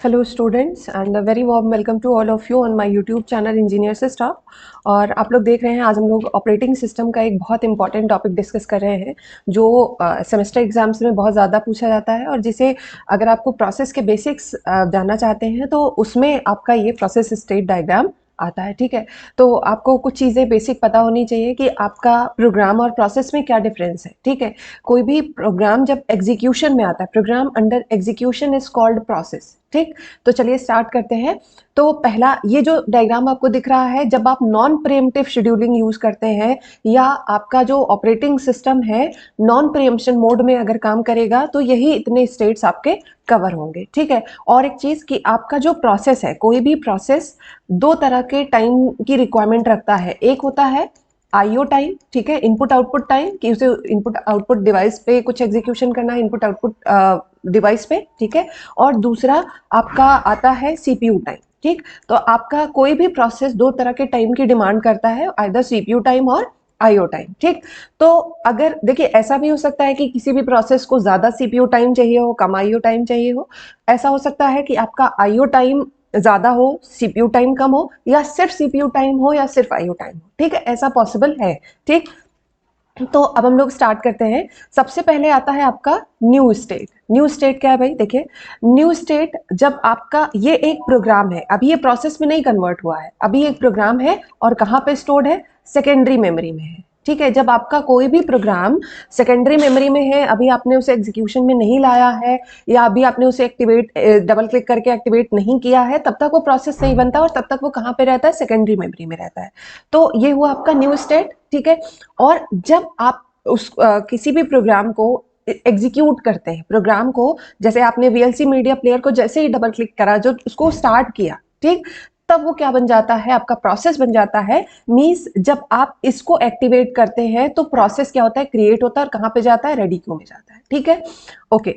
Hello students and a very warm welcome to all of you on my YouTube channel Engineer से staff. और आप लोग देख रहे हैं आज हम लोग ऑपरेटिंग सिस्टम का एक बहुत इंपॉर्टेंट टॉपिक डिस्कस कर रहे हैं जो सेमेस्टर एग्जाम्स में बहुत ज़्यादा पूछा जाता है और जिसे अगर आपको प्रोसेस के बेसिक्स जानना चाहते हैं तो उसमें आपका ये प्रोसेस स्टेट डायग्राम आता है। ठीक है, तो आपको कुछ चीज़ें बेसिक पता होनी चाहिए कि आपका प्रोग्राम और प्रोसेस में क्या डिफरेंस है। ठीक है, कोई भी प्रोग्राम जब एग्जीक्यूशन में आता है, program under execution is called process. ठीक, तो चलिए स्टार्ट करते हैं। तो पहला ये जो डायग्राम आपको दिख रहा है, जब आप नॉन प्रीएम्प्टिव शेड्यूलिंग यूज करते हैं या आपका जो ऑपरेटिंग सिस्टम है नॉन प्रीएम्प्शन मोड में अगर काम करेगा तो यही इतने स्टेट्स आपके कवर होंगे। ठीक है, और एक चीज कि आपका जो प्रोसेस है, कोई भी प्रोसेस दो तरह के टाइम की रिक्वायरमेंट रखता है। एक होता है आईओ टाइम, ठीक है, इनपुट आउटपुट टाइम, कि उसे इनपुट आउटपुट डिवाइस पे कुछ एग्जीक्यूशन करना है, इनपुट आउटपुट डिवाइस पे। ठीक है, और दूसरा आपका आता है सीपीयू टाइम। ठीक, तो आपका कोई भी प्रोसेस दो तरह के टाइम की डिमांड करता है, आइदर सीपीयू टाइम और आईओ टाइम। ठीक, तो अगर देखिए ऐसा भी हो सकता है कि किसी भी प्रोसेस को ज्यादा सीपीयू टाइम चाहिए हो, कम आईओ टाइम चाहिए हो। ऐसा हो सकता है कि आपका आईओ टाइम ज्यादा हो, सीपीयू टाइम कम हो, या सिर्फ सीपीयू टाइम हो या सिर्फ आईओ टाइम हो। ठीक है, ऐसा पॉसिबल है। ठीक, तो अब हम लोग स्टार्ट करते हैं। सबसे पहले आता है आपका न्यू स्टेट। न्यू स्टेट क्या है भाई? देखिए, न्यू स्टेट जब आपका ये एक प्रोग्राम है, अभी ये प्रोसेस में नहीं कन्वर्ट हुआ है, अभी एक प्रोग्राम है और कहाँ पे स्टोर्ड है? सेकेंडरी मेमोरी में है। ठीक है, जब आपका कोई भी प्रोग्राम सेकेंडरी मेमोरी में है, अभी आपने उसे एग्जीक्यूशन में नहीं लाया है या अभी आपने उसे एक्टिवेट डबल क्लिक करके एक्टिवेट नहीं किया है, तब तक वो प्रोसेस नहीं बनता और तब तक वो कहाँ पे रहता है? सेकेंडरी मेमोरी में रहता है। तो ये हुआ आपका न्यू स्टेट। ठीक है, और जब आप उस किसी भी प्रोग्राम को एग्जीक्यूट करते हैं, प्रोग्राम को जैसे आपने वीएलसी मीडिया प्लेयर को जैसे ही डबल क्लिक करा, जो उसको स्टार्ट किया, ठीक, तब वो क्या बन जाता है? आपका प्रोसेस बन जाता है। मींस जब आप इसको एक्टिवेट करते हैं तो प्रोसेस क्या होता है? क्रिएट होता है और कहां पे जाता है? रेडी क्यू में जाता है। ठीक है, ओके,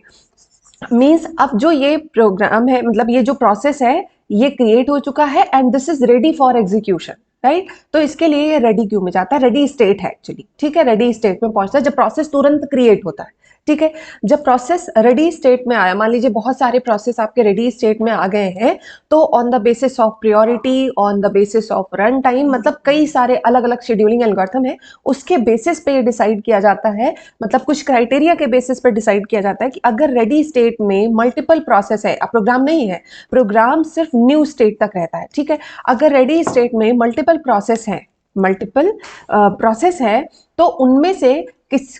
मींस अब जो ये प्रोग्राम है, मतलब ये जो प्रोसेस है, ये क्रिएट हो चुका है and this is ready for execution, right. तो इसके लिए ये रेडी क्यू में जाता है, रेडी स्टेट है एक्चुअली। ठीक है, रेडी स्टेट में पहुंचता है जब प्रोसेस तुरंत क्रिएट होता है। ठीक है, जब प्रोसेस रेडी स्टेट में आया, मान लीजिए बहुत सारे प्रोसेस आपके रेडी स्टेट में आ गए हैं, तो on the basis of priority, on the basis of run time, मतलब कई सारे अलग अलग शेड्यूलिंग एल्गोरिथम है, उसके बेसिस पे ये डिसाइड किया जाता है, मतलब कुछ क्राइटेरिया के बेसिस पे डिसाइड किया जाता है कि अगर रेडी स्टेट में मल्टीपल प्रोसेस है, अब प्रोग्राम नहीं है, प्रोग्राम सिर्फ न्यू स्टेट तक रहता है। ठीक है, अगर रेडी स्टेट में मल्टीपल प्रोसेस है तो उनमें से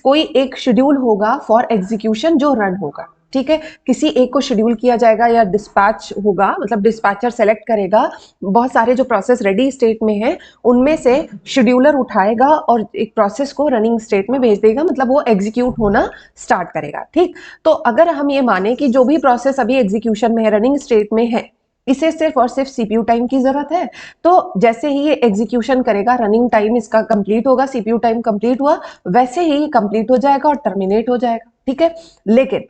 कोई एक शेड्यूल होगा फॉर एग्जीक्यूशन जो रन होगा। ठीक है, किसी एक को शेड्यूल किया जाएगा या डिस्पैच होगा, मतलब डिस्पैचर सेलेक्ट करेगा, बहुत सारे जो प्रोसेस रेडी स्टेट में है उनमें से शेड्यूलर उठाएगा और एक प्रोसेस को रनिंग स्टेट में भेज देगा, मतलब वो एग्जीक्यूट होना स्टार्ट करेगा। ठीक, तो अगर हम ये माने कि जो भी प्रोसेस अभी एग्जीक्यूशन में है, रनिंग स्टेट में है, इसे सिर्फ और सिर्फ सीपीयू टाइम की जरूरत है, तो जैसे ही ये एग्जीक्यूशन करेगा, रनिंग टाइम इसका कंप्लीट होगा, सीपीयू टाइम कंप्लीट हुआ, वैसे ही कंप्लीट हो जाएगा और टर्मिनेट हो जाएगा। ठीक है, लेकिन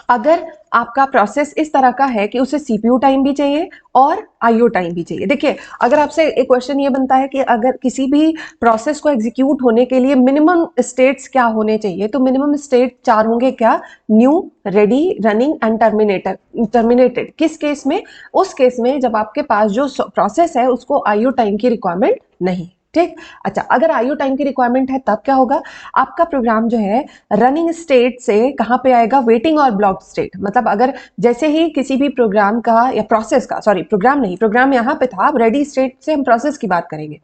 अगर आपका प्रोसेस इस तरह का है कि उसे सीपीयू टाइम भी चाहिए और आईओ टाइम भी चाहिए। देखिए, अगर आपसे एक क्वेश्चन ये बनता है कि अगर किसी भी प्रोसेस को एग्जीक्यूट होने के लिए मिनिमम स्टेट्स क्या होने चाहिए, तो मिनिमम स्टेट 4 होंगे। क्या? New, ready, running and terminated. किस केस में? उस केस में जब आपके पास जो प्रोसेस है उसको आईओ टाइम की रिक्वायरमेंट नहीं। ठीक, अच्छा, अगर आईओ टाइम की रिक्वायरमेंट है तब क्या होगा? आपका प्रोग्राम जो है रनिंग स्टेट से कहां पे आएगा? वेटिंग और ब्लॉक स्टेट। मतलब अगर जैसे ही किसी भी प्रोग्राम का या प्रोसेस का, सॉरी प्रोग्राम नहीं, प्रोग्राम यहां पे था, अब रेडी स्टेट से हम प्रोसेस की बात करेंगे।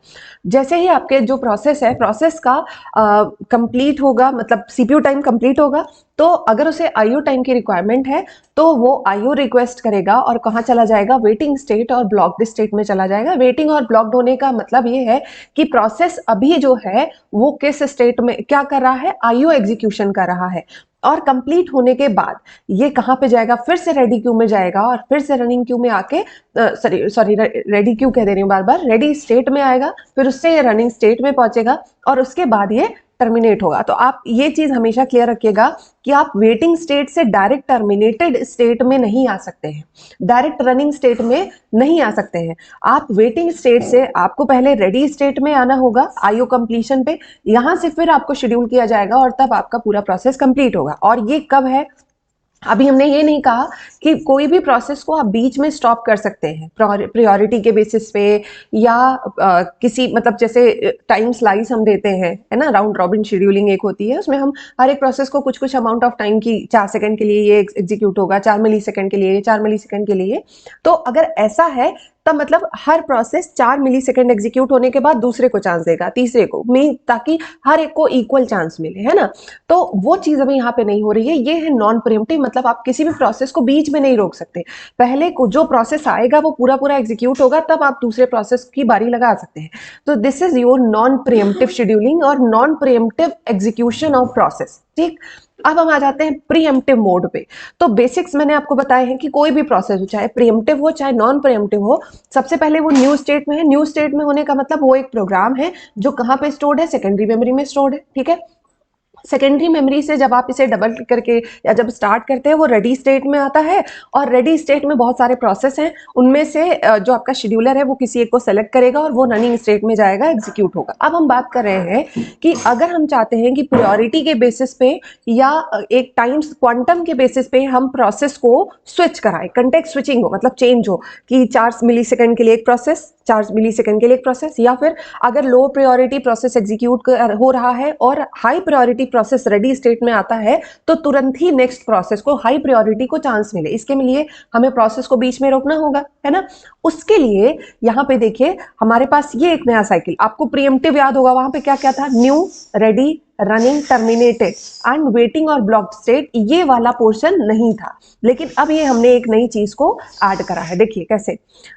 जैसे ही आपके जो प्रोसेस है, प्रोसेस का कंप्लीट होगा, मतलब सीपीयू टाइम कंप्लीट होगा, तो अगर उसे आईओ टाइम की रिक्वायरमेंट है तो वो आईओ रिक्वेस्ट करेगा और कहां चला जाएगा? वेटिंग स्टेट और ब्लॉक्ड स्टेट में चला जाएगा। वेटिंग और ब्लॉक्ड होने का मतलब ये है कि प्रोसेस अभी जो है वो किस स्टेट में क्या कर रहा है? आईओ एग्जीक्यूशन कर रहा है, और कंप्लीट होने के बाद ये कहां पे जाएगा? फिर से रेडी क्यू में जाएगा और फिर से रनिंग क्यू में आके सॉरी रेडी क्यू कह दे रही हूं बार बार, रेडी स्टेट में आएगा, फिर उससे ये रनिंग स्टेट में पहुंचेगा और उसके बाद ये टर्मिनेट होगा। तो आप ये चीज हमेशा क्लियर रखिएगा कि आप वेटिंग स्टेट से डायरेक्ट टर्मिनेटेड स्टेट में नहीं आ सकते हैं, डायरेक्ट रनिंग स्टेट में नहीं आ सकते हैं। आप वेटिंग स्टेट से आपको पहले रेडी स्टेट में आना होगा आईओ कंप्लीशन पे, यहां से फिर आपको शेड्यूल किया जाएगा और तब आपका पूरा प्रोसेस कंप्लीट होगा। और ये कब है? अभी हमने ये नहीं कहा कि कोई भी प्रोसेस को आप बीच में स्टॉप कर सकते हैं प्रायोरिटी के बेसिस पे, या किसी मतलब जैसे टाइम स्लाइस हम देते हैं, है ना, राउंड रॉबिन शेड्यूलिंग एक होती है, उसमें हम हर एक प्रोसेस को कुछ कुछ अमाउंट ऑफ टाइम की 4 सेकंड के लिए ये एग्जीक्यूट होगा, 4 मिली सेकंड के लिए, 4 मिली सेकंड के लिए। तो अगर ऐसा है तब मतलब हर प्रोसेस 4 मिली सेकंड एग्जीक्यूट होने के बाद दूसरे को चांस देगा, तीसरे को, ताकि हर एक को इक्वल चांस मिले, है ना। तो वो चीज अभी यहाँ पे नहीं हो रही है। ये है नॉन प्रीएम्प्टिव, मतलब आप किसी भी प्रोसेस को बीच में नहीं रोक सकते। पहले को जो प्रोसेस आएगा वो पूरा पूरा एग्जीक्यूट होगा, तब आप दूसरे प्रोसेस की बारी लगा सकते हैं। तो this is your non preemptive scheduling और non preemptive execution of process. ठीक, अब हम आ जाते हैं प्रीएम्प्टिव मोड पे। तो बेसिक्स मैंने आपको बताए हैं कि कोई भी प्रोसेस हो, चाहे प्रीएम्प्टिव हो चाहे नॉन प्रीएम्प्टिव हो, सबसे पहले वो न्यू स्टेट में है। न्यू स्टेट में होने का मतलब वो एक प्रोग्राम है जो कहाँ पे स्टोर्ड है, सेकेंडरी मेमोरी में स्टोर्ड है। ठीक है, सेकेंडरी मेमोरी से जब आप इसे डबल क्लिक करके या जब स्टार्ट करते हैं वो रेडी स्टेट में आता है, और रेडी स्टेट में बहुत सारे प्रोसेस हैं, उनमें से जो आपका शेड्यूलर है वो किसी एक को सेलेक्ट करेगा और वो रनिंग स्टेट में जाएगा, एग्जीक्यूट होगा। अब हम बात कर रहे हैं कि अगर हम चाहते हैं कि प्रायोरिटी के बेसिस पे या एक टाइम्स क्वांटम के बेसिस पे हम प्रोसेस को स्विच कराएं, कंटेक्स्ट स्विचिंग हो, मतलब चेंज हो कि 4 मिली सेकेंड के लिए एक प्रोसेस, 4 मिली सेकेंड के लिए एक प्रोसेस, या फिर अगर लो प्रायोरिटी प्रोसेस एग्जीक्यूट हो रहा है और high priority process ready state में आता है, तो तुरंत ही नेक्स्ट प्रोसेस को, हाई प्रायोरिटी को चांस मिले। इसके लिए हमें प्रोसेस को बीच में रोकना होगा, है ना। उसके लिए यहाँ पे देखिए हमारे पास ये एक नया साइकिल, आपको प्रीएम्प्टिव याद होगा, वहां पे क्या क्या था, new, ready, running, terminated and waiting और ब्लॉक्ड स्टेट, ये वाला पोर्शन नहीं था। लेकिन अब ये हमने एक नई चीज को ऐड करा है, देखिए कैसे।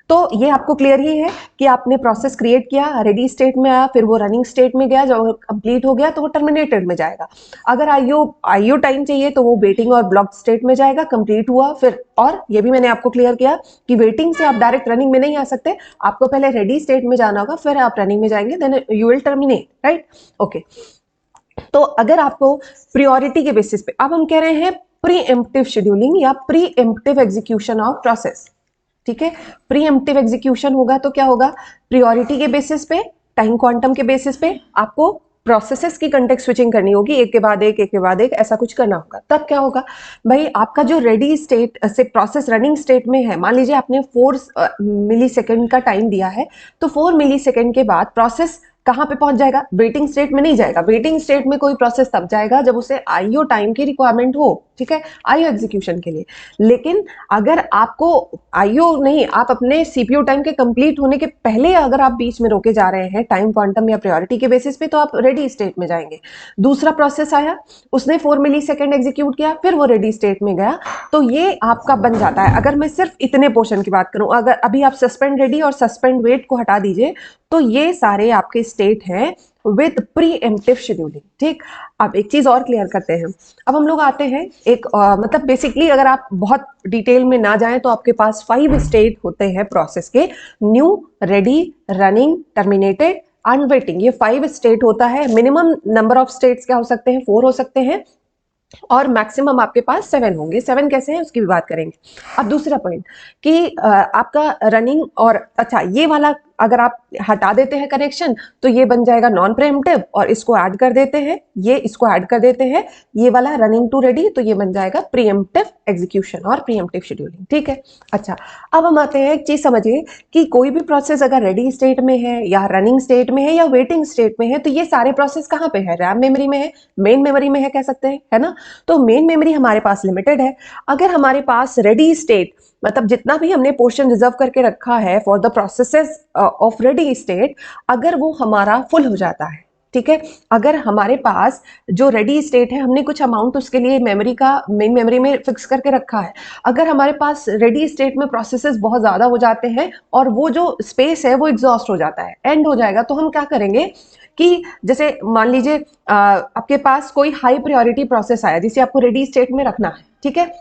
तो ये आपको क्लियर ही है कि आपने प्रोसेस क्रिएट किया, रेडी स्टेट में आया, फिर वो रनिंग स्टेट में गया, जब कंप्लीट हो गया तो वो टर्मिनेटेड में जाएगा। अगर आईओ टाइम चाहिए तो वो वेटिंग और ब्लॉक्ड स्टेट में जाएगा, कंप्लीट हुआ फिर। और ये भी मैंने आपको क्लियर किया कि वेटिंग से आप डायरेक्ट रनिंग में नहीं आ सकते, आपको पहले रेडी स्टेट में जाना होगा, फिर आप रनिंग में जाएंगे, then you will terminate, right. Okay, तो अगर आपको प्रायोरिटी के बेसिस पे, अब हम कह रहे हैं प्रीएम्प्टिव शेड्यूलिंग या प्रीएम्प्टिव एग्जीक्यूशन ऑफ प्रोसेस। ठीक है, प्रीएम्प्टिव एग्जीक्यूशन होगा तो क्या होगा, प्रायोरिटी के बेसिस पे, टाइम क्वांटम के बेसिस पे आपको प्रोसेसेस की कंटेक्स्ट स्विचिंग करनी होगी, एक के बाद एक, एक के बाद एक, ऐसा कुछ करना होगा। तब क्या होगा भाई, आपका जो रेडी स्टेट से प्रोसेस रनिंग स्टेट में है, मान लीजिए आपने 4 मिली सेकेंड का टाइम दिया है, तो 4 मिली सेकेंड के बाद प्रोसेस कहां पे पहुंच जाएगा, वेटिंग स्टेट में नहीं जाएगा। वेटिंग स्टेट में कोई प्रोसेस तब जाएगा जब उसे आईओ टाइम की रिक्वायरमेंट हो, ठीक है, आईओ एग्जीक्यूशन के लिए। लेकिन अगर आपको आईओ नहीं, आप अपने सीपीयू टाइम के कंप्लीट होने के पहले अगर आप बीच में रोके जा रहे हैं टाइम क्वांटम या प्रायोरिटी के बेसिस पे, तो आप रेडी स्टेट में जाएंगे। दूसरा प्रोसेस आया, उसने 4 मिली सेकेंड एग्जीक्यूट किया, फिर वो रेडी स्टेट में गया, तो ये आपका बन जाता है। अगर मैं सिर्फ इतने पोर्शन की बात करूं, अगर अभी आप सस्पेंड रेडी और सस्पेंड वेट को हटा दीजिए, तो ये सारे आपके स्टेट हैं विद प्रीएम्प्टिव शेड्यूलिंग। ठीक, अब एक चीज और क्लियर करते हैं। अब हम लोग आते हैं एक मतलब बेसिकली अगर आप बहुत डिटेल में ना जाएं तो आपके पास 5 स्टेट होते हैं प्रोसेस के, new, ready, running, terminated and waiting. ये 5 स्टेट होता है। मिनिमम नंबर ऑफ स्टेट्स क्या हो सकते हैं, 4 हो सकते हैं, और मैक्सिमम आपके पास 7 होंगे। 7 कैसे हैं उसकी भी बात करेंगे। अब दूसरा पॉइंट कि आपका रनिंग और, अच्छा ये वाला अगर आप हटा देते हैं कनेक्शन तो ये बन जाएगा नॉन प्रीएम्प्टिव, और इसको ऐड कर देते हैं, ये इसको ऐड कर देते हैं, ये वाला रनिंग टू रेडी, तो ये बन जाएगा प्रीएम्प्टिव एग्जीक्यूशन और प्रीएम्प्टिव शेड्यूलिंग। ठीक है, अच्छा अब हम आते हैं, एक चीज समझिए कि कोई भी प्रोसेस अगर रेडी स्टेट में है या रनिंग स्टेट में है या वेटिंग स्टेट में है, तो ये सारे प्रोसेस कहाँ पे है, रैम मेमोरी में है, मेन मेमोरी में है, कह सकते हैं, है ना। तो मेन मेमोरी हमारे पास लिमिटेड है। अगर हमारे पास रेडी स्टेट मतलब जितना भी हमने पोर्शन रिजर्व करके रखा है for the processes of ready state, अगर वो हमारा फुल हो जाता है, ठीक है, अगर हमारे पास जो रेडी स्टेट है हमने कुछ अमाउंट उसके लिए मेमोरी का मेन मेमोरी में फिक्स करके रखा है, अगर हमारे पास रेडी स्टेट में प्रोसेसेस बहुत ज्यादा हो जाते हैं और वो जो स्पेस है वो एग्जॉस्ट हो जाता है, एंड हो जाएगा, तो हम क्या करेंगे कि जैसे मान लीजिए आपके पास कोई हाई प्रायोरिटी प्रोसेस आया जिसे आपको रेडी स्टेट में रखना है, ठीक है,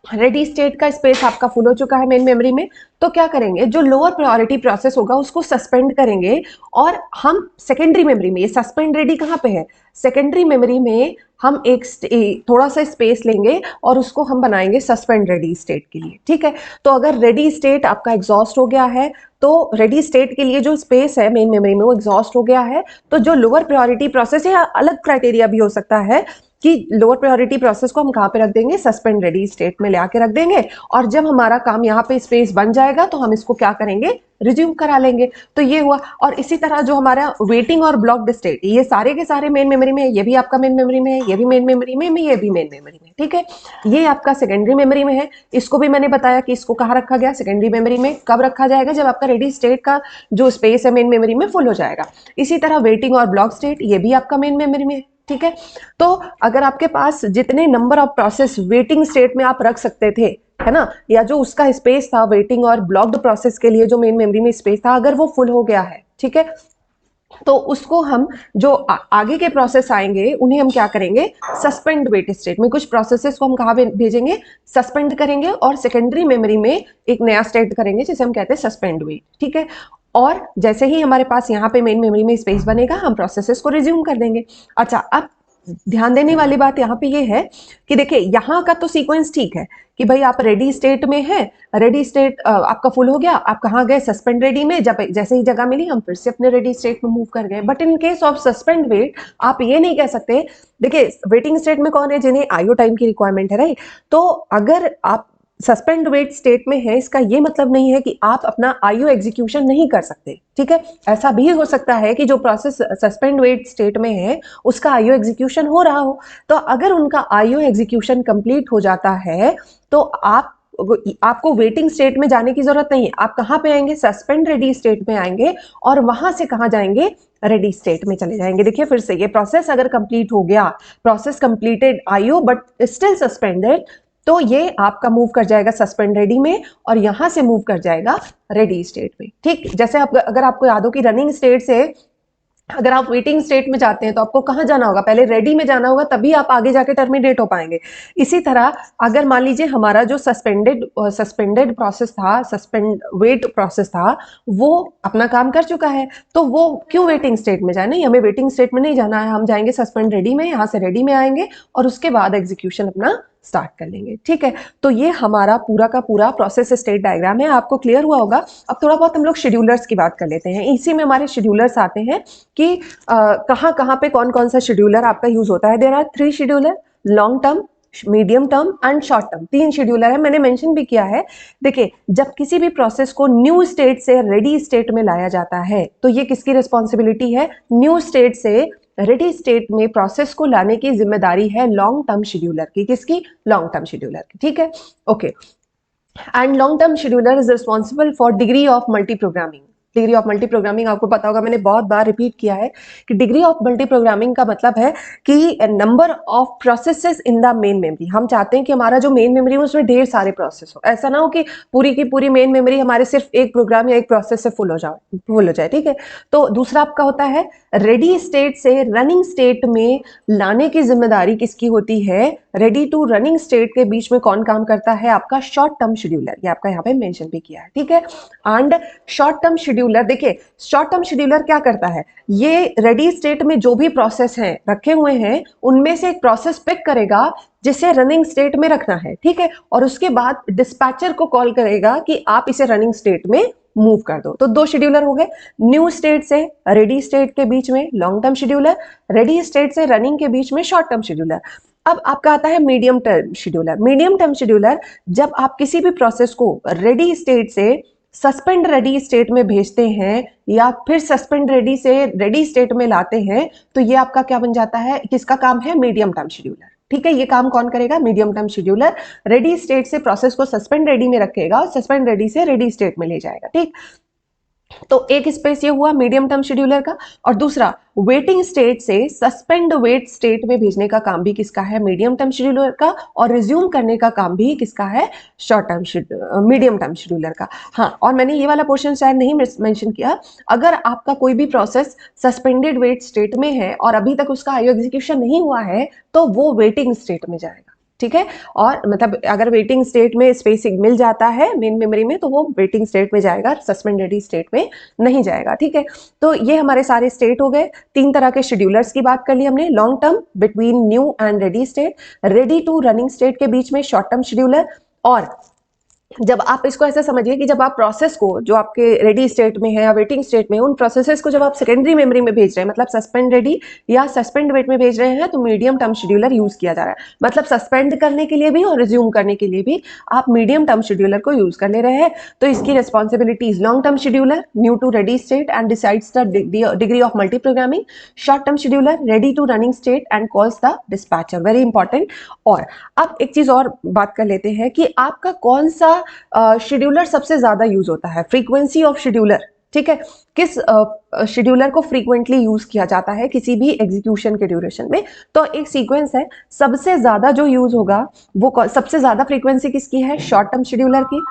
रेडी स्टेट का स्पेस आपका फुल हो चुका है मेन मेमोरी में, तो क्या करेंगे, जो लोअर प्रायोरिटी प्रोसेस होगा उसको सस्पेंड करेंगे, और हम सेकेंडरी मेमोरी में, ये सस्पेंड रेडी कहाँ पे है, सेकेंडरी मेमोरी में हम एक थोड़ा सा स्पेस लेंगे और उसको हम बनाएंगे सस्पेंड रेडी स्टेट के लिए। ठीक है, तो अगर रेडी स्टेट आपका एग्जॉस्ट हो गया है, तो रेडी स्टेट के लिए जो स्पेस है मेन मेमोरी में वो एग्जॉस्ट हो गया है, तो जो लोअर प्रायोरिटी प्रोसेस है, अलग क्राइटेरिया भी हो सकता है, कि लोअर प्रायोरिटी प्रोसेस को हम कहाँ पे रख देंगे, सस्पेंड रेडी स्टेट में ले आके रख देंगे, और जब हमारा काम यहाँ पे स्पेस बन जाएगा तो हम इसको क्या करेंगे, रिज्यूम करा लेंगे। तो ये हुआ। और इसी तरह जो हमारा वेटिंग और ब्लॉक्ड स्टेट, ये सारे के सारे मेन मेमोरी में है, ये भी आपका मेन मेमोरी में है, ये भी मेन मेमोरी में, ये भी मेन मेमोरी में, ठीक है। ये आपका सेकेंडरी मेमोरी में है। इसको भी मैंने बताया कि इसको कहाँ रखा गया, सेकेंडरी मेमोरी में। कब रखा जाएगा, जब आपका रेडी स्टेट का जो स्पेस है मेन मेमोरी में फुल हो जाएगा। इसी तरह वेटिंग और ब्लॉक स्टेट, ये भी आपका मेन मेमोरी में है, ठीक है। तो अगर आपके पास जितने number of process waiting state में आप रख सकते थे, है ना, या जो उसका स्पेस था वेटिंग और ब्लॉक्ड प्रोसेस के लिए जो मेन मेमोरी में स्पेस था, अगर वो फुल हो गया है, ठीक है, तो उसको हम जो आगे के प्रोसेस आएंगे उन्हें हम क्या करेंगे, सस्पेंड वेट स्टेट में। कुछ प्रोसेसेस को हम कहाँ भेजेंगे, सस्पेंड करेंगे, और सेकेंडरी मेमोरी में एक नया स्टेट करेंगे जिसे हम कहते हैं सस्पेंड वेट, ठीक है। और जैसे ही हमारे पास यहाँ पे मेन मेमोरी में स्पेस बनेगा, हम प्रोसेसेस को रिज्यूम कर देंगे। अच्छा, अब ध्यान देने वाली बात यहाँ पे ये है कि देखिए यहाँ का तो सीक्वेंस ठीक है कि भाई आप रेडी स्टेट में है, रेडी स्टेट आपका फुल हो गया, आप कहाँ गए, सस्पेंड रेडी में, जब जैसे ही जगह मिली हम फिर से अपने रेडी स्टेट में मूव कर गए। But in case of suspend wait आप ये नहीं कह सकते। देखिए वेटिंग स्टेट में कौन है, जिन्हें आईओ टाइम की रिक्वायरमेंट है, राइट। तो अगर आप सस्पेंड वेट स्टेट में है, इसका ये मतलब नहीं है कि आप अपना आईओ एग्जीक्यूशन नहीं कर सकते, ठीक है। ऐसा भी हो सकता है कि जो प्रोसेस सस्पेंड वेट स्टेट में है उसका आईओ एग्जीक्यूशन हो रहा हो। तो अगर उनका आईओ एग्जीक्यूशन कंप्लीट हो जाता है तो आपको वेटिंग स्टेट में जाने की जरूरत नहीं है। आप कहाँ पे आएंगे, सस्पेंड रेडी स्टेट में आएंगे, और वहां से कहाँ जाएंगे, रेडी स्टेट में चले जाएंगे। देखिए फिर से, ये प्रोसेस अगर कंप्लीट हो गया, process completed IO but still suspended, तो ये आपका मूव कर जाएगा सस्पेंड रेडी में, और यहां से मूव कर जाएगा रेडी स्टेट में, ठीक। जैसे अगर आपको याद हो कि रनिंग स्टेट से अगर आप वेटिंग स्टेट में जाते हैं तो आपको कहां जाना होगा, पहले रेडी में जाना होगा, तभी आप आगे जाके टर्मिनेट हो पाएंगे। इसी तरह अगर मान लीजिए हमारा जो सस्पेंडेड प्रोसेस था, सस्पेंड वेट प्रोसेस था, वो अपना काम कर चुका है, तो वो क्यों वेटिंग स्टेट में जाए, नहीं, हमें वेटिंग स्टेट में नहीं जाना है, हम जाएंगे सस्पेंड रेडी में, यहां से रेडी में आएंगे और उसके बाद एग्जीक्यूशन अपना स्टार्ट कर लेंगे, ठीक है। तो ये हमारा पूरा का पूरा प्रोसेस स्टेट डायग्राम है, आपको क्लियर हुआ होगा। अब थोड़ा बहुत हम लोग शेड्यूलर्स की बात कर लेते हैं। इसी में हमारे शेड्यूलर्स आते हैं कि कहाँ कहाँ पे कौन कौन सा शेड्यूलर आपका यूज होता है। There are 3 scheduler, long term, medium term and short term. 3 scheduler है, मैंने मेंशन भी किया है। देखिए जब किसी भी प्रोसेस को न्यू स्टेट से रेडी स्टेट में लाया जाता है तो ये किसकी रिस्पॉन्सिबिलिटी है, न्यू स्टेट से रेडी स्टेट में प्रोसेस को लाने की जिम्मेदारी है लॉन्ग टर्म शेड्यूलर की। किसकी, लॉन्ग टर्म शेड्यूलर की, ठीक है, okay. And long term scheduler is responsible for degree of multi programming. Degree of multi programming आपको पता होगा, मैंने बहुत बार रिपीट किया है कि डिग्री ऑफ मल्टी प्रोग्रामिंग का मतलब है कि number of processes in the main memory. हम चाहते हैं कि हमारा जो मेन मेमोरी है उसमें ढेर सारे प्रोसेस हो, ऐसा ना हो कि पूरी की पूरी मेन मेमोरी हमारे सिर्फ एक प्रोग्राम या एक प्रोसेस से फुल हो जाए, ठीक है। तो दूसरा आपका होता है रेडी स्टेट से रनिंग स्टेट में लाने की जिम्मेदारी किसकी होती है, रेडी टू रनिंग स्टेट के बीच में कौन काम करता है, आपका शॉर्ट टर्म शेड्यूलर। ये आपका यहाँ पे मेंशन भी किया है, ठीक है। एंड शॉर्ट टर्म शेड्यूलर, देखिए शॉर्ट टर्म शेड्यूलर क्या करता है, ये रेडी स्टेट में जो भी प्रोसेस हैं रखे हुए हैं उनमें से एक प्रोसेस पिक करेगा जिसे रनिंग स्टेट में रखना है, ठीक है, और उसके बाद डिस्पैचर को कॉल करेगा कि आप इसे रनिंग स्टेट में मूव कर दो। तो 2 शेड्यूलर हो गए, न्यू स्टेट से रेडी स्टेट के बीच में long term scheduler, ready state से रनिंग के बीच में शॉर्ट टर्म शेड्यूलर। अब आपका आता है medium term scheduler. Medium term scheduler जब आप किसी भी प्रोसेस को रेडी स्टेट से सस्पेंड रेडी स्टेट में भेजते हैं या फिर सस्पेंड रेडी से रेडी स्टेट में लाते हैं, तो ये आपका क्या बन जाता है, किसका काम है, मीडियम टर्म शेड्यूलर, ठीक है। ये काम कौन करेगा, medium term scheduler. Ready state से प्रोसेस को सस्पेंड रेडी में रखेगा और सस्पेंड रेडी से रेडी स्टेट में ले जाएगा, ठीक। तो एक स्पेस ये हुआ मीडियम टर्म शेड्यूलर का, और दूसरा वेटिंग स्टेट से सस्पेंड वेट स्टेट में भेजने का काम भी किसका है, मीडियम टर्म शेड्यूलर का, और रिज्यूम करने का काम भी किसका है, short term medium term scheduler का। हाँ, और मैंने ये वाला पोर्शन शायद नहीं मेंशन किया, अगर आपका कोई भी प्रोसेस सस्पेंडेड वेट स्टेट में है और अभी तक उसका आईओ एग्जीक्यूशन नहीं हुआ है तो वो वेटिंग स्टेट में जाएगा, ठीक है। और मतलब अगर वेटिंग स्टेट में स्पेस मिल जाता है मेन मेमोरी में तो वो वेटिंग स्टेट में जाएगा, सस्पेंड रेडी स्टेट में नहीं जाएगा, ठीक है। तो ये हमारे सारे स्टेट हो गए। 3 तरह के शेड्यूलर्स की बात कर ली हमने, long term between new and ready state, ready to running state के बीच में शॉर्ट टर्म शेड्यूलर, और जब आप इसको ऐसा समझिए कि जब आप प्रोसेस को जो आपके रेडी स्टेट में है या वेटिंग स्टेट में, उन प्रोसेसेस को जब आप सेकेंडरी मेमोरी में भेज रहे हैं, मतलब सस्पेंड रेडी या सस्पेंड वेट में भेज रहे हैं, तो मीडियम टर्म शेड्यूलर यूज किया जा रहा है। मतलब सस्पेंड करने के लिए भी और रिज्यूम करने के लिए भी आप मीडियम टर्म शेड्यूलर को यूज कर ले रहे हैं। तो इसकी responsibilities long term scheduler new to ready state and decides the degree of multiprogramming, short term scheduler ready to running state and calls the dispatcher, very important. और अब एक चीज और बात कर लेते हैं कि आपका कौन सा शेड्यूलर सबसे ज्यादा यूज होता है, फ्रीक्वेंसी ऑफ शेड्यूलर, ठीक है, किस शेड्यूलर को फ्रीक्वेंटली यूज किया जाता है किसी भी एग्जीक्यूशन के ड्यूरेशन में। तो एक सीक्वेंस है, सबसे ज्यादा जो यूज होगा वो सबसे ज्यादा फ्रीक्वेंसी किसकी है, शॉर्ट टर्म शेड्यूलर की,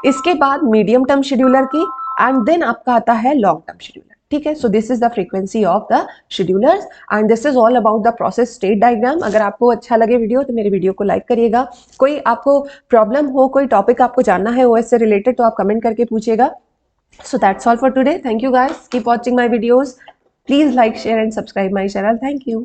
इसके बाद मीडियम टर्म शेड्यूलर की, एंड देन आपका आता है लॉन्ग टर्म शेड्यूलर, ठीक है। So this is the frequency of the schedulers and this is all about the process state diagram. अगर आपको अच्छा लगे वीडियो तो मेरे वीडियो को लाइक करिएगा। कोई आपको प्रॉब्लम हो, कोई टॉपिक आपको जानना है ओएस से रिलेटेड, तो आप कमेंट करके पूछिएगा। So that's all for today. Thank you guys. Keep watching my videos. Please like, share and subscribe my channel. Thank you.